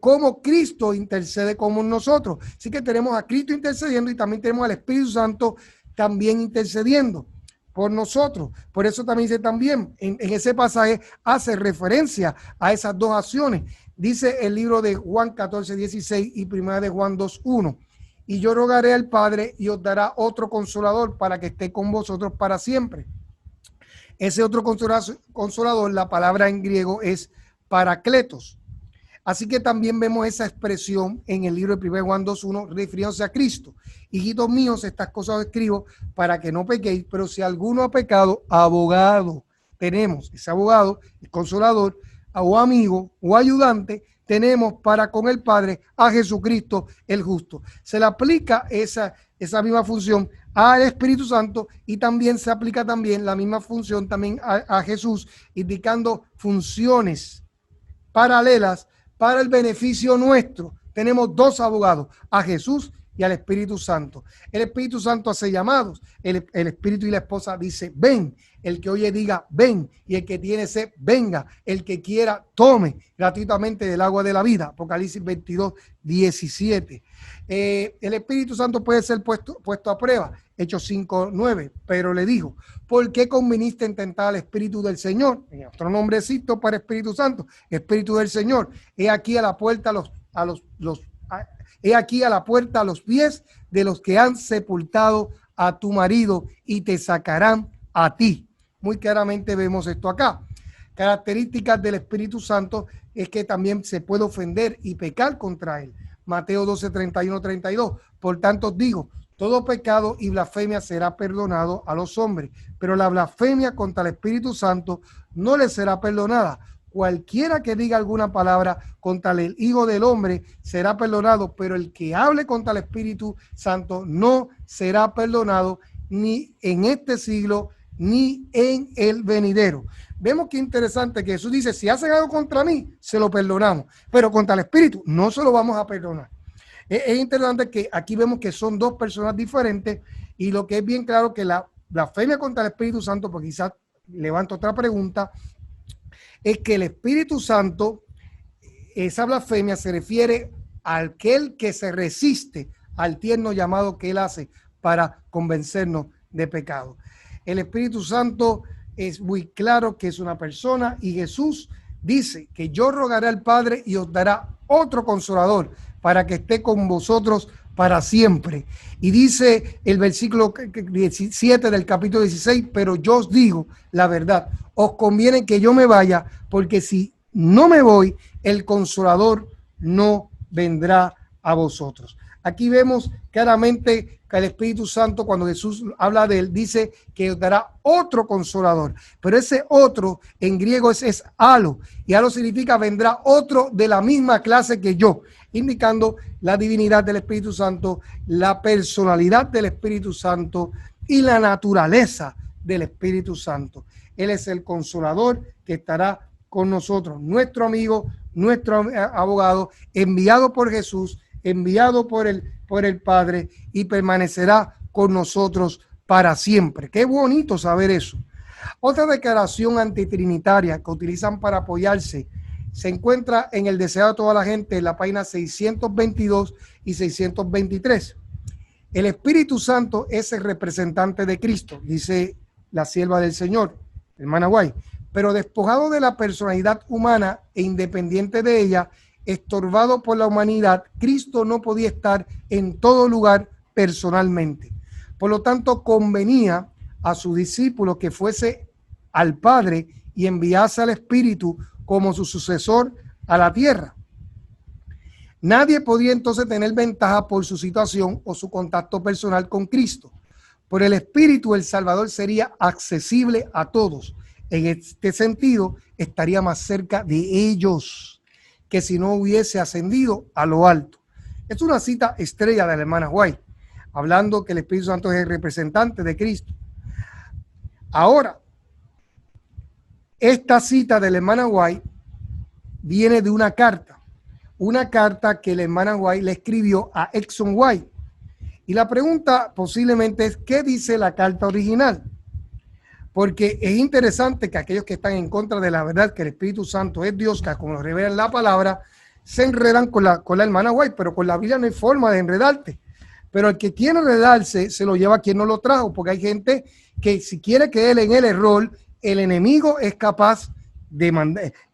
[SPEAKER 4] como Cristo intercede como nosotros. Así que tenemos a Cristo intercediendo y también tenemos al Espíritu Santo también intercediendo por nosotros. Por eso también dice también, en ese pasaje hace referencia a esas dos acciones. Dice el libro de Juan 14:16 y primera de Juan 2:1. Y yo rogaré al Padre y os dará otro consolador para que esté con vosotros para siempre. Ese otro consolador, la palabra en griego es paracletos. Así que también vemos esa expresión en el libro de 1 Juan 2:1 refiriéndose a Cristo. Hijitos míos, estas cosas os escribo para que no pequéis, pero si alguno ha pecado, abogado tenemos. Ese abogado, el consolador, o amigo, o ayudante, tenemos para con el Padre a Jesucristo el justo. Se le aplica esa misma función al Espíritu Santo y también se aplica también la misma función también a Jesús, indicando funciones paralelas para el beneficio nuestro. Tenemos dos abogados, a Jesús y al Espíritu Santo. El Espíritu Santo hace llamados. El Espíritu y la esposa dice, ven. El que oye diga, ven. Y el que tiene sed, venga. El que quiera, tome gratuitamente del agua de la vida. Apocalipsis 22:17. El Espíritu Santo puede ser puesto a prueba. Hechos 5:9. Pero le dijo, ¿por qué conviniste en tentar al Espíritu del Señor? En otro nombrecito para Espíritu Santo, Espíritu del Señor. He aquí a la puerta He aquí a la puerta a los pies de los que han sepultado a tu marido y te sacarán a ti. Muy claramente vemos esto acá. Características del Espíritu Santo es que también se puede ofender y pecar contra él. Mateo 12:31-32. Por tanto digo, todo pecado y blasfemia será perdonado a los hombres, pero la blasfemia contra el Espíritu Santo no le será perdonada. Cualquiera que diga alguna palabra contra el Hijo del Hombre será perdonado, pero el que hable contra el Espíritu Santo no será perdonado ni en este siglo ni en el venidero. Vemos que interesante que Jesús dice, si hacen algo contra mí, se lo perdonamos, pero contra el Espíritu no se lo vamos a perdonar. Es interesante que aquí vemos que son dos personas diferentes y lo que es bien claro que la blasfemia contra el Espíritu Santo, porque quizás levanto otra pregunta, es que el Espíritu Santo, esa blasfemia se refiere a aquel que se resiste al tierno llamado que él hace para convencernos de pecado. El Espíritu Santo es muy claro que es una persona y Jesús dice que yo rogaré al Padre y os dará otro consolador para que esté con vosotros para siempre. Y dice el versículo 17 del capítulo 16, pero yo os digo la verdad, os conviene que yo me vaya, porque si no me voy, el Consolador no vendrá a vosotros. Aquí vemos claramente que el Espíritu Santo, cuando Jesús habla de él, dice que os dará otro Consolador, pero ese otro en griego es alo, y alo significa vendrá otro de la misma clase que yo, indicando la divinidad del Espíritu Santo, la personalidad del Espíritu Santo y la naturaleza del Espíritu Santo. Él es el Consolador que estará con nosotros, nuestro amigo, nuestro abogado, enviado por Jesús, enviado por el Padre y permanecerá con nosotros para siempre. Qué bonito saber eso. Otra declaración antitrinitaria que utilizan para apoyarse se encuentra en el Deseo de toda la gente, en la página 622 y 623. El Espíritu Santo es el representante de Cristo, dice la sierva del Señor, hermana Guay, pero despojado de la personalidad humana e independiente de ella, estorbado por la humanidad, Cristo no podía estar en todo lugar personalmente. Por lo tanto, convenía a sus discípulos que fuese al Padre y enviase al Espíritu como su sucesor a la tierra. Nadie podía entonces tener ventaja por su situación o su contacto personal con Cristo. Por el Espíritu, el Salvador sería accesible a todos. En este sentido, estaría más cerca de ellos que si no hubiese ascendido a lo alto. Es una cita estrella de la hermana White, hablando que el Espíritu Santo es el representante de Cristo. Ahora, esta cita de la hermana White viene de una carta que la hermana White le escribió a Exxon White. Y la pregunta posiblemente es, ¿qué dice la carta original? Porque es interesante que aquellos que están en contra de la verdad que el Espíritu Santo es Dios, que como lo revela en la palabra, se enredan con la hermana White, pero con la Biblia no hay forma de enredarte. Pero el que quiere enredarse se lo lleva a quien no lo trajo, porque hay gente que si quiere que él en el error, el enemigo es capaz de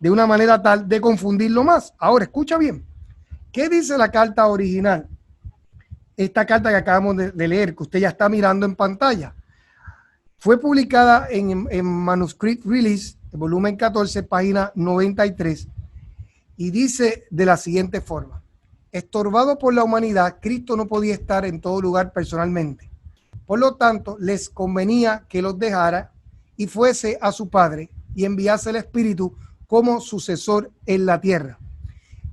[SPEAKER 4] una manera tal de confundirlo más. Ahora, escucha bien. ¿Qué dice la carta original? Esta carta que acabamos de leer, que usted ya está mirando en pantalla, fue publicada en Manuscript Release, volumen 14, página 93, y dice de la siguiente forma: estorbado por la humanidad, Cristo no podía estar en todo lugar personalmente. Por lo tanto, les convenía que los dejara y fuese a su Padre y enviase el Espíritu como sucesor en la tierra.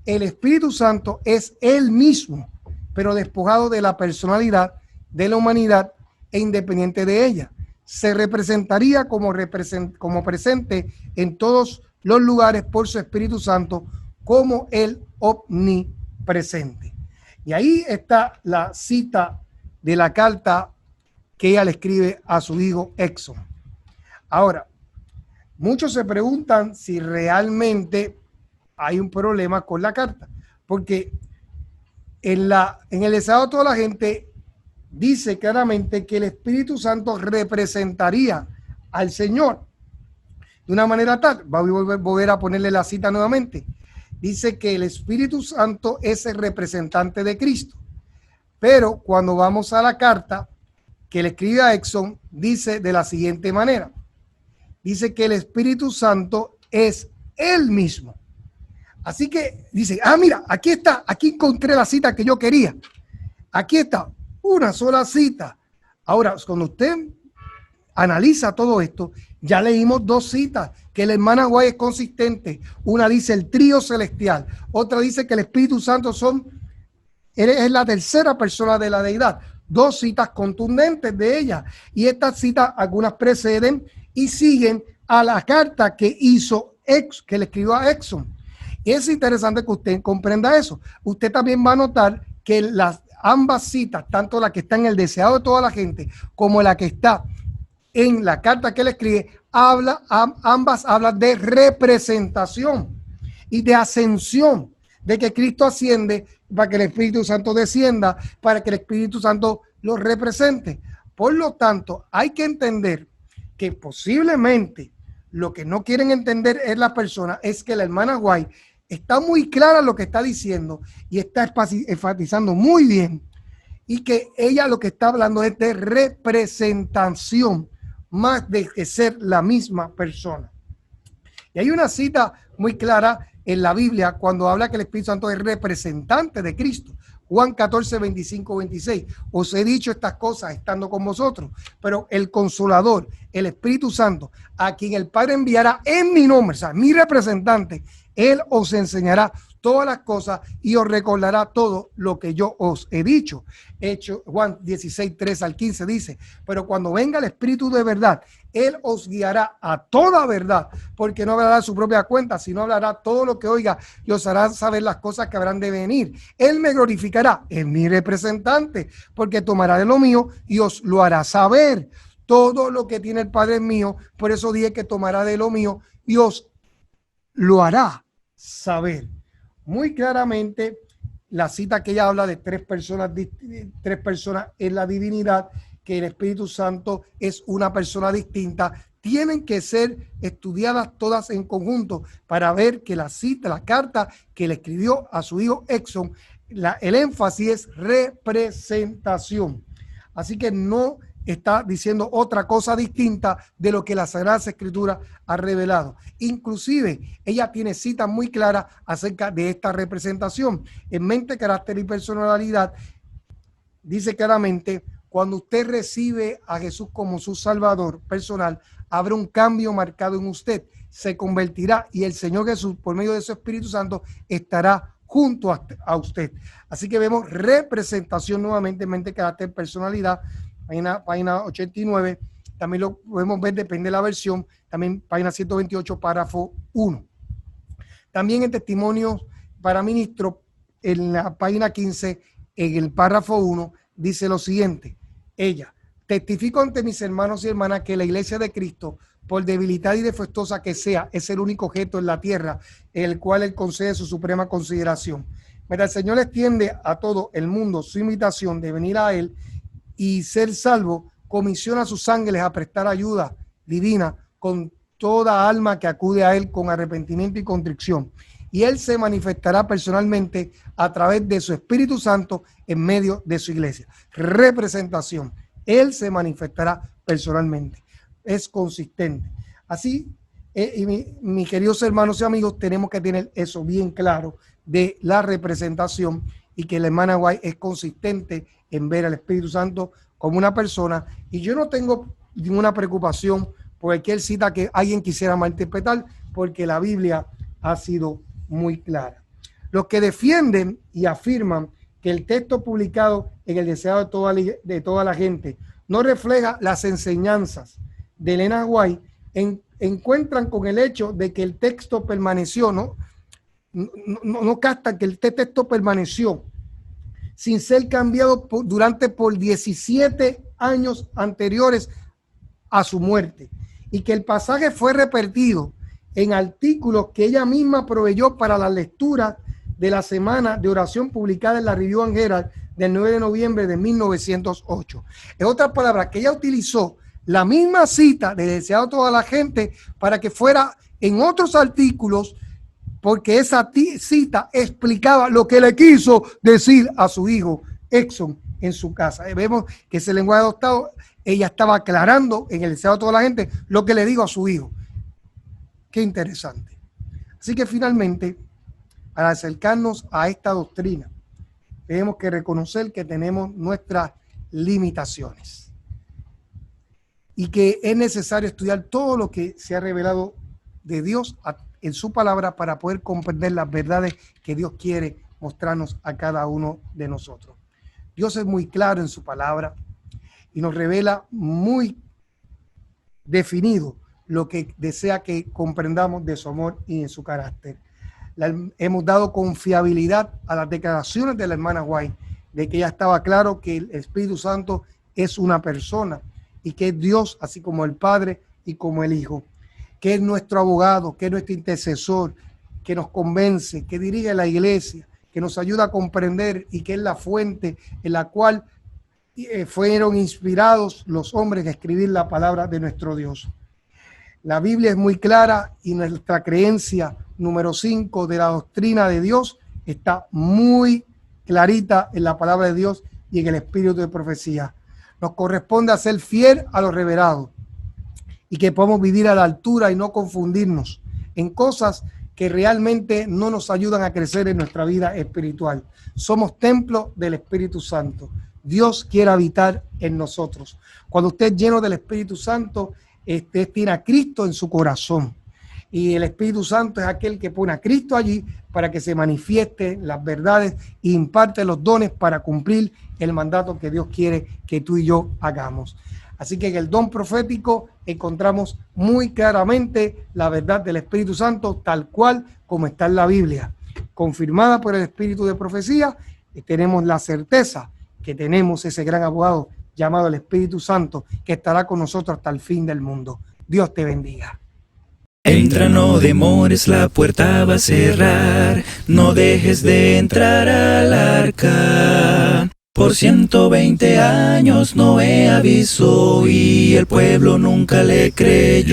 [SPEAKER 4] El Espíritu Santo es Él mismo, pero despojado de la personalidad de la humanidad e independiente de ella. Se representaría como presente en todos los lugares por su Espíritu Santo como el omnipresente. Y ahí está la cita de la carta que ella le escribe a su hijo Exxon. Ahora, muchos se preguntan si realmente hay un problema con la carta, porque en el estado de toda la gente dice claramente que el Espíritu Santo representaría al Señor de una manera tal. Voy a volver a ponerle la cita nuevamente. Dice que el Espíritu Santo es el representante de Cristo, pero cuando vamos a la carta que le escribe a Exxon, dice de la siguiente manera: dice que el Espíritu Santo es Él mismo. Así que dice, mira, aquí está, aquí encontré la cita que yo quería. Aquí está, una sola cita. Ahora, cuando usted analiza todo esto, ya leímos dos citas, que la hermana White es consistente. Una dice el trío celestial, otra dice que el Espíritu Santo es la tercera persona de la deidad. Dos citas contundentes de ella. Y estas citas, algunas preceden y siguen a la carta que le escribió a Exxon. Y es interesante que usted comprenda eso. Usted también va a notar que ambas citas, tanto la que está en el deseado de toda la gente como la que está en la carta que le escribe, ambas hablan de representación y de ascensión, de que Cristo asciende para que el Espíritu Santo descienda, para que el Espíritu Santo lo represente. Por lo tanto, hay que entender que posiblemente lo que no quieren entender es la persona, es que la hermana White está muy clara lo que está diciendo y está enfatizando muy bien, y que ella lo que está hablando es de representación más de que ser la misma persona. Y hay una cita muy clara en la Biblia cuando habla que el Espíritu Santo es representante de Cristo. Juan 14, 25, 26. Os he dicho estas cosas estando con vosotros, pero el Consolador, el Espíritu Santo, a quien el Padre enviará en mi nombre, o sea, mi representante, Él os enseñará todas las cosas y os recordará todo lo que yo os he dicho. Juan 16, 3 al 15 dice, pero cuando venga el Espíritu de verdad, Él os guiará a toda verdad, porque no hablará de su propia cuenta, sino hablará todo lo que oiga y os hará saber las cosas que habrán de venir. Él me glorificará, es mi representante, porque tomará de lo mío y os lo hará saber. Todo lo que tiene el Padre es mío, por eso dije que tomará de lo mío y os lo hará saber. Muy claramente la cita que ella habla de tres personas en la divinidad, que el Espíritu Santo es una persona distinta, tienen que ser estudiadas todas en conjunto para ver que la carta que le escribió a su hijo Exxon, el énfasis es representación. Así que no está diciendo otra cosa distinta de lo que la Sagrada Escritura ha revelado. Inclusive, ella tiene citas muy claras acerca de esta representación. En Mente, Carácter y Personalidad, dice claramente, cuando usted recibe a Jesús como su Salvador personal, habrá un cambio marcado en usted, se convertirá y el Señor Jesús, por medio de su Espíritu Santo, estará junto a usted. Así que vemos representación nuevamente en Mente, Carácter, Personalidad, página 89, también lo podemos ver, depende de la versión, también página 128, párrafo 1. También en Testimonios para Ministro, en la página 15, en el párrafo 1, dice lo siguiente: ella, testifico ante mis hermanos y hermanas que la Iglesia de Cristo, por debilitada y defectuosa que sea, es el único objeto en la tierra en el cual Él concede su suprema consideración. Mientras el Señor extiende a todo el mundo su invitación de venir a Él y ser salvo, comisiona a sus ángeles a prestar ayuda divina con toda alma que acude a Él con arrepentimiento y contrición. Y Él se manifestará personalmente a través de su Espíritu Santo en medio de su iglesia. Representación. Él se manifestará personalmente. Es consistente. Así, mis queridos hermanos y amigos, tenemos que tener eso bien claro de la representación, y que la hermana White es consistente en ver al Espíritu Santo como una persona. Y yo no tengo ninguna preocupación por cualquier cita que alguien quisiera malinterpretar, porque la Biblia ha sido muy clara. Los que defienden y afirman que el texto publicado en el deseado de toda la gente no refleja las enseñanzas de Elena White, encuentran con el hecho de que el texto permaneció, no captan que el texto permaneció sin ser cambiado por 17 años anteriores a su muerte, y que el pasaje fue repetido en artículos que ella misma proveyó para la lectura de la semana de oración publicada en la Review and Herald del 9 de noviembre de 1908. En otras palabras, que ella utilizó la misma cita de deseado toda la gente para que fuera en otros artículos, porque esa cita explicaba lo que le quiso decir a su hijo Exxon en su casa. Vemos que ese lenguaje adoptado, ella estaba aclarando en el deseado de toda la gente lo que le dijo a su hijo. Qué interesante. Así que finalmente, al acercarnos a esta doctrina, tenemos que reconocer que tenemos nuestras limitaciones y que es necesario estudiar todo lo que se ha revelado de Dios en su palabra para poder comprender las verdades que Dios quiere mostrarnos a cada uno de nosotros. Dios es muy claro en su palabra y nos revela muy definido lo que desea que comprendamos de su amor y en su carácter. Hemos dado confiabilidad a las declaraciones de la hermana White, de que ella estaba claro que el Espíritu Santo es una persona y que es Dios, así como el Padre y como el Hijo, que es nuestro abogado, que es nuestro intercesor, que nos convence, que dirige la iglesia, que nos ayuda a comprender y que es la fuente en la cual fueron inspirados los hombres a escribir la palabra de nuestro Dios. La Biblia es muy clara y nuestra creencia número 5 de la doctrina de Dios está muy clarita en la palabra de Dios y en el espíritu de profecía. Nos corresponde a ser fiel a lo revelado y que podamos vivir a la altura y no confundirnos en cosas que realmente no nos ayudan a crecer en nuestra vida espiritual. Somos templo del Espíritu Santo. Dios quiere habitar en nosotros. Cuando usted es lleno del Espíritu Santo, usted tiene a Cristo en su corazón. Y el Espíritu Santo es aquel que pone a Cristo allí para que se manifieste las verdades e imparte los dones para cumplir el mandato que Dios quiere que tú y yo hagamos. Así que en el don profético encontramos muy claramente la verdad del Espíritu Santo tal cual como está en la Biblia, confirmada por el Espíritu de profecía. Y tenemos la certeza que tenemos ese gran abogado llamado el Espíritu Santo que estará con nosotros hasta el fin del mundo. Dios te bendiga.
[SPEAKER 5] Entra, no demores, la puerta va a cerrar, no dejes de entrar al arca. Por 120 años Noé avisó y el pueblo nunca le creyó.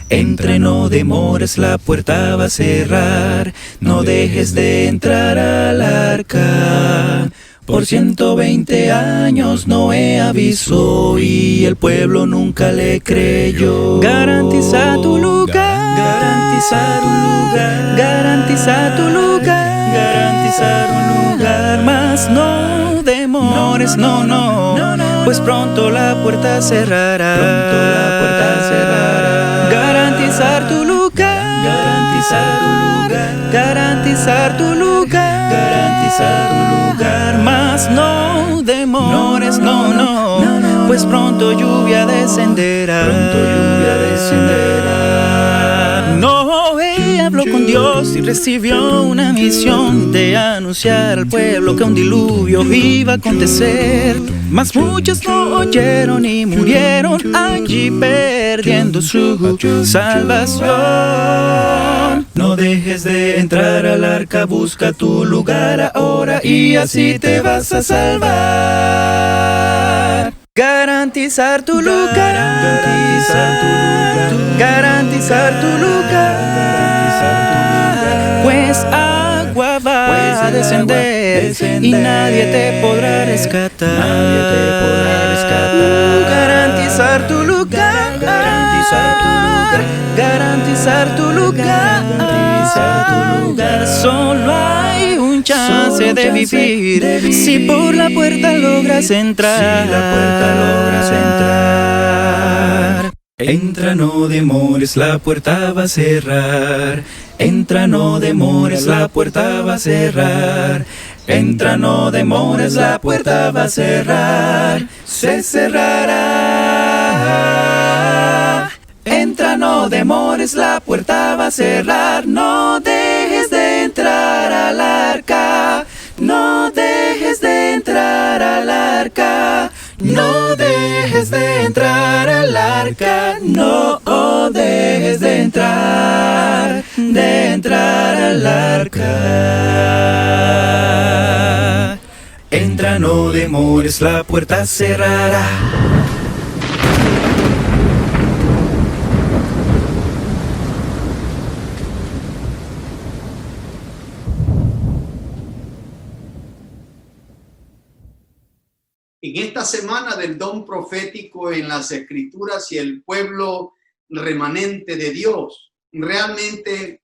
[SPEAKER 5] Entra, no demores, la puerta va a cerrar, no dejes de entrar al arca. Por 120 años Noé avisó y el pueblo nunca le creyó. Garantiza tu lugar, garantiza tu lugar, garantiza tu lugar, garantizar un lugar. Mas no demores, no, pues pronto la puerta cerrará. Pronto la puerta cerrará. Garantizar tu lugar, garantizar tu lugar, garantizar tu lugar, garantizar tu lugar. Mas no demores, no, pues pronto lluvia descenderá. Pronto lluvia descenderá. Noé habló con Dios y recibió una misión de anunciar al pueblo que un diluvio iba a acontecer. Mas muchos no oyeron y murieron allí perdiendo su salvación. No dejes de entrar al arca, busca tu lugar ahora y así te vas a salvar. Garantizar tu lugar, garantizar tu lugar, garantizar tu lugar, pues agua va a descender y nadie te podrá rescatar. Nadie te podrá rescatar. Garantizar tu lugar, garantizar tu lugar, garantizar tu lugar, garantizar tu lugar. Solo hay un chance de vivir si por la puerta logras entrar. Si la puerta logras entrar. Entra, no demores, la puerta va a cerrar. Entra, no demores, la puerta va a cerrar. Entra, no demores, la puerta va a cerrar. Se cerrará. Entra, no demores, la puerta va a cerrar. No dejes de entrar al arca. No dejes de entrar al arca. No dejes de entrar al arca. No dejes de entrar al arca. Entra, no demores, la puerta cerrará.
[SPEAKER 3] En esta semana del don profético en las Escrituras y el pueblo remanente de Dios, realmente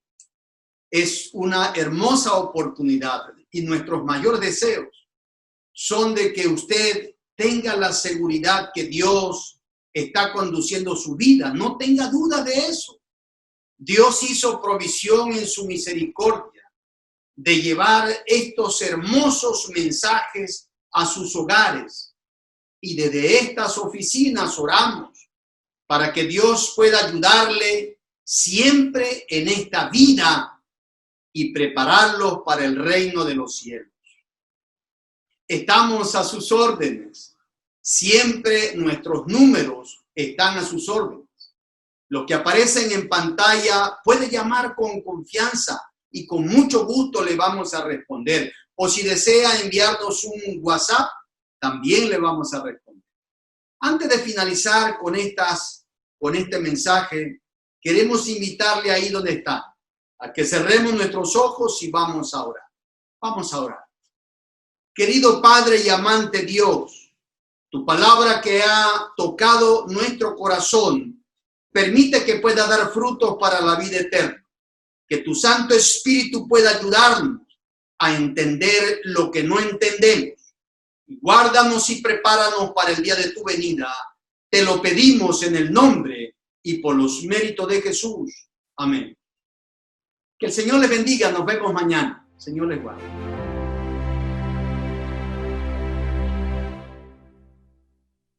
[SPEAKER 3] es una hermosa oportunidad y nuestros mayores deseos son de que usted tenga la seguridad que Dios está conduciendo su vida. No tenga duda de eso. Dios hizo provisión en su misericordia de llevar estos hermosos mensajes a sus hogares. Y desde estas oficinas oramos para que Dios pueda ayudarle siempre en esta vida y prepararlos para el reino de los cielos. Estamos a sus órdenes. Siempre nuestros números están a sus órdenes. Los que aparecen en pantalla puede llamar con confianza y con mucho gusto le vamos a responder. O si desea enviarnos un WhatsApp, también le vamos a responder. Antes de finalizar con este mensaje, queremos invitarle ahí donde está, a que cerremos nuestros ojos y vamos a orar. Vamos a orar. Querido Padre y amante Dios, tu palabra que ha tocado nuestro corazón, permite que pueda dar frutos para la vida eterna. Que tu Santo Espíritu pueda ayudarnos a entender lo que no entendemos. Guárdanos y prepáranos para el día de tu venida. Te lo pedimos en el nombre y por los méritos de Jesús. Amén. Que el Señor les bendiga. Nos vemos mañana. Señor les guarde.